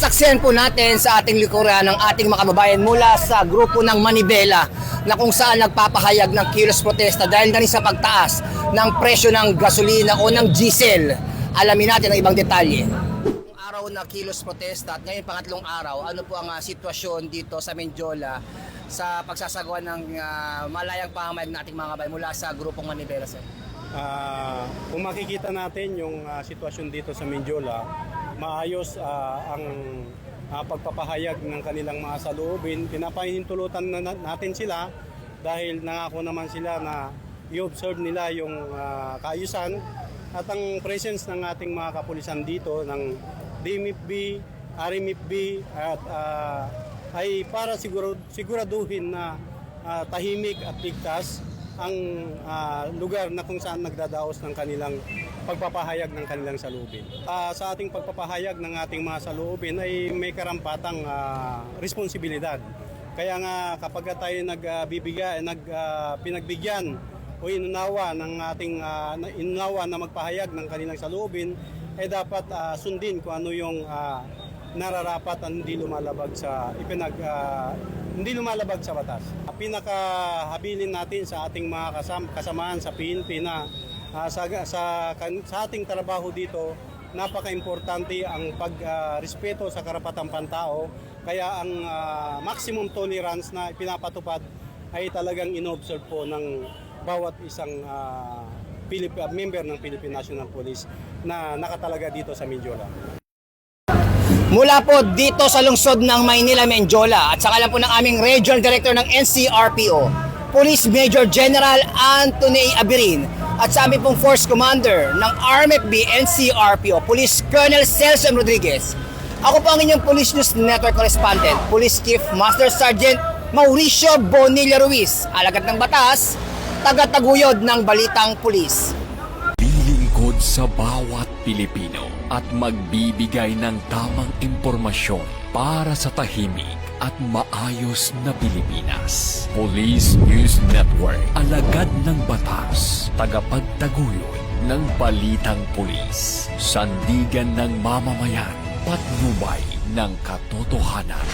Nasaksihan po natin sa ating likuran ng ating mga kababayan mula sa grupo ng Manibela na kung saan nagpapahayag ng kilos protesta dahil na rin sa pagtaas ng presyo ng gasolina o ng diesel. Alamin natin ang ibang detalye. Araw na kilos protesta at ngayon pangatlong araw, ano po ang sitwasyon dito sa Mendiola sa pagsasagawa ng malayang pamamayag ng ating mga kababayan mula sa grupong Manibela, sir? Kung makikita natin yung sitwasyon dito sa Mendiola, maayos ang pagpapahayag ng kanilang mga saloobin. Pinapahintulutan natin sila dahil nangako naman sila na i-observe nila yung kaayusan at ang presence ng ating mga kapulisan dito ng DMFB, RMFB at ay para siguraduhin na tahimik at ligtas ang lugar na kung saan nagdadaos ng kanilang pagpapahayag ng kanilang saloobin. Sa ating pagpapahayag ng ating mga saloobin ay may karampatang responsibilidad. Kaya nga kapag tayo pinagbigyan o inunawa ng ating inunawa na magpahayag ng kanilang saloobin, ay dapat sundin kung ano yung nararapat at hindi lumalabag sa batas. Pinakahabilin natin sa ating mga kasamaan sa PNP na sa ating trabaho dito, napaka-importante ang pagrespeto sa karapatang pantao. Kaya ang maximum tolerance na ipinapatupad ay talagang inobserve po ng bawat isang member ng Philippine National Police na nakatalaga dito sa Mendiola. Mula po dito sa lungsod ng Maynila, Mendiola at sa kalan po ng aming Regional Director ng NCRPO, Police Major General Anthony Abirin at sa aming pong Force Commander ng RMFB NCRPO, Police Colonel Celso M. Rodriguez. Ako po ang inyong Police News Network Correspondent, Police Chief Master Sergeant Mauricio Bonilla Ruiz, alagad ng batas, taga-taguyod ng Balitang Pulis. Lilingkod sa bawat Pilipino at magbibigay ng tamang impormasyon para sa tahimik at maayos na Pilipinas. Police News Network, alagad ng batas, tagapagtaguyod ng Balitang Pulis, sandigan ng mamamayan, patnubay ng katotohanan.